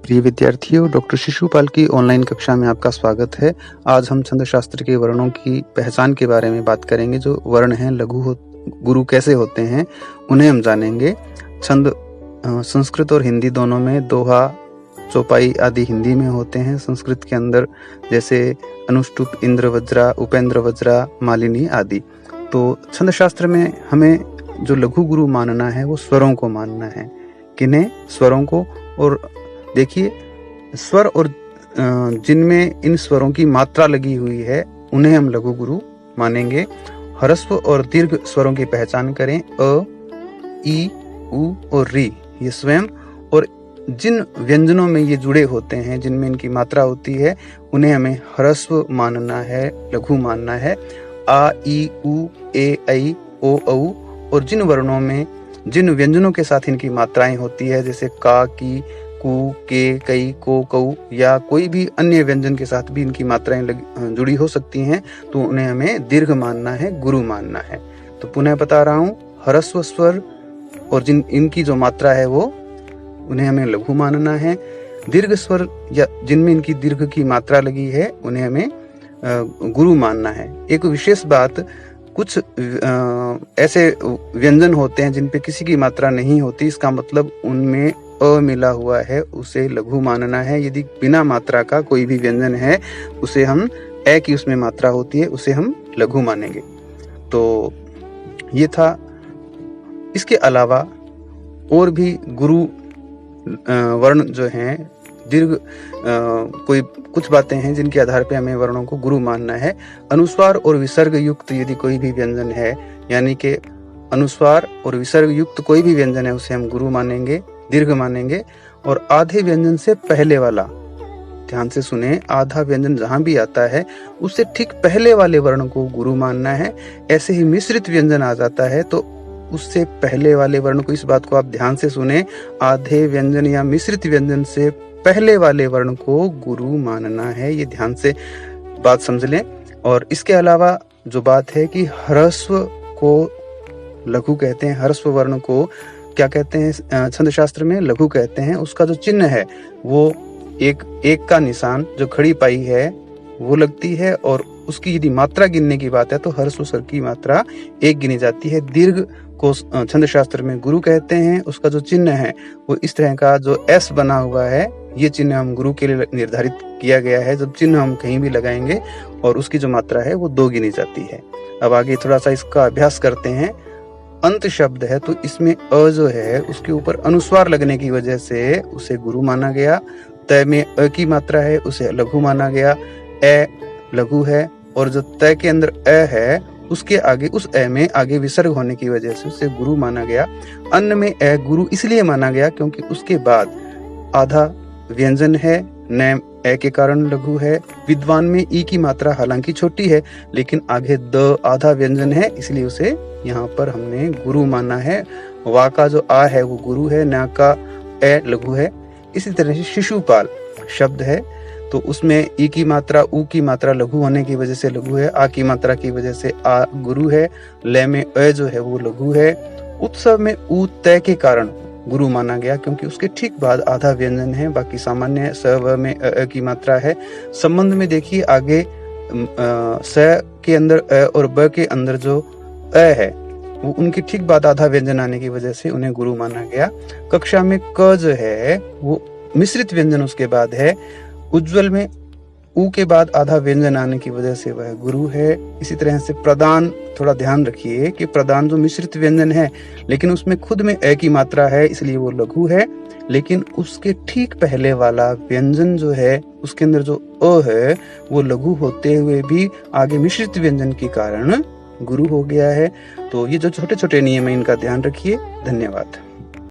प्रिय विद्यार्थियों, डॉक्टर शिशुपाल की ऑनलाइन कक्षा में आपका स्वागत है। आज हम छंद शास्त्र के वर्णों की पहचान के बारे में बात करेंगे। जो वर्ण हैं गुरु कैसे होते हैं उन्हें हम जानेंगे। छंद संस्कृत और हिंदी दोनों में दोहा, चौपाई आदि हिंदी में होते हैं। संस्कृत के अंदर जैसे अनुष्टुप, इंद्र वज्रा, उपेंद्र वज्रा, मालिनी आदि। तो छंद शास्त्र में हमें जो लघु गुरु मानना है वो स्वरों को मानना है। किन्हें? स्वरों को। और देखिए, स्वर और जिनमें इन स्वरों की मात्रा लगी हुई है उन्हें हम लघु गुरु मानेंगे। ह्रस्व और दीर्घ स्वरों की पहचान करें। अ, ई, उ और री ये स्वयं, और जिन व्यंजनों में ये जुड़े होते हैं, जिनमें इनकी मात्रा होती है, उन्हें हमें ह्रस्व मानना है, लघु मानना है। आ, ई, उ, ए, ऐ, ओ, औ। और जिन वर्णों में जिन व्यंजनों के साथ इनकी मात्राएं होती है, जैसे का, की, कु, के, कई, को, कऊ, या कोई भी अन्य व्यंजन के साथ भी इनकी मात्राएं जुड़ी हो सकती हैं, तो उन्हें हमें दीर्घ मानना है, गुरु मानना है। तो पुनः बता रहा हूँ, ह्रस्व स्वर और जिन इनकी जो मात्रा है वो उन्हें हमें लघु मानना है। दीर्घ स्वर या जिनमें इनकी दीर्घ की मात्रा लगी है उन्हें हमें गुरु मानना है। एक विशेष बात, कुछ ऐसे व्यंजन होते हैं जिन पे किसी की मात्रा नहीं होती, इसका मतलब उनमें अ मिला हुआ है, उसे लघु मानना है। यदि बिना मात्रा का कोई भी व्यंजन है, उसे हम ए की उसमें मात्रा होती है, उसे हम लघु मानेंगे। तो ये था। इसके अलावा और भी गुरु वर्ण जो हैं, दीर्घ कोई कुछ बातें हैं जिनके आधार पे हमें वर्णों को गुरु मानना है। अनुस्वार और विसर्ग युक्त यदि कोई भी व्यंजन है, यानी कि अनुस्वार और विसर्ग युक्त कोई भी व्यंजन है, उसे हम गुरु मानेंगे, दीर्घ मानेंगे। और आधे व्यंजन से पहले वाला, ध्यान से सुने, आधा व्यंजन जहां भी आता है उससे ठीक पहले वाले वर्ण को गुरु मानना है। ऐसे ही मिश्रित व्यंजन आ जाता है तो उससे पहले वाले वर्ण को, इस बात को आप ध्यान से सुने, आधे व्यंजन या मिश्रित व्यंजन से पहले वाले वर्ण को गुरु मानना है। ये ध्यान से बात समझ लें। और इसके अलावा जो बात है कि ह्रस्व को लघु कहते हैं, ह्रस्व वर्ण को क्या कहते हैं? छंद शास्त्र में लघु कहते हैं। उसका जो चिन्ह है वो एक का निशान, जो खड़ी पाई है वो लगती है, और उसकी यदि मात्रा गिनने की बात है तो ह्रस्व स्वर की मात्रा 1 गिनी जाती है। दीर्घ को छंद शास्त्र में गुरु कहते हैं। उसका जो चिन्ह है वो इस तरह का जो एस बना हुआ है, ये चिन्ह हम गुरु के लिए निर्धारित किया गया है। जब चिन्ह हम कहीं भी लगाएंगे और उसकी जो मात्रा है वो 2 गिनी जाती है। अब आगे थोड़ा सा इसका अभ्यास करते हैं। अंत शब्द है तो इसमें अ जो है उसके ऊपर अनुस्वार लगने की वजह से उसे गुरु माना गया। तय में अ की मात्रा है, उसे लघु माना गया। ए लघु है, और जो तय के अंदर अ है उसके आगे, उस ए में आगे विसर्ग होने की वजह से उसे गुरु माना गया। अन्न में ए गुरु इसलिए माना गया क्योंकि उसके बाद आधा व्यंजन है, न ए के कारण लघु है। विद्वान में ई की मात्रा हालांकि छोटी है, लेकिन आगे द आधा व्यंजन है, इसलिए उसे यहाँ पर हमने गुरु माना है। वा का जो आ है वो गुरु है, न का ए लघु है। इसी तरह से शिशुपाल शब्द है तो उसमें ई की मात्रा, उ की मात्रा लघु होने की वजह से लघु है। आ की मात्रा की वजह से आ गुरु है। ले में अ जो है वो लघु है। उत्सव में उ तय के कारण गुरु माना गया क्योंकि उसके ठीक बाद आधा व्यंजन है, बाकी सामान्य। स व में अ की मात्रा है। संबंध में देखिए, आगे स के अंदर अ और ब के अंदर जो अ है वो उनके ठीक बाद आधा व्यंजन आने की वजह से उन्हें गुरु माना गया। कक्षा में क जो है वो मिश्रित व्यंजन उसके बाद है। उज्ज्वल में उ के बाद आधा व्यंजन आने की वजह से वह गुरु है। इसी तरह से प्रदान, थोड़ा ध्यान रखिए कि प्रदान जो मिश्रित व्यंजन है लेकिन उसमें खुद में ए की मात्रा है, इसलिए वो लघु है। लेकिन उसके ठीक पहले वाला व्यंजन जो है उसके अंदर जो अ है वो लघु होते हुए भी आगे मिश्रित व्यंजन के कारण गुरु हो गया है। तो ये जो छोटे छोटे नियम है इनका ध्यान रखिए। धन्यवाद।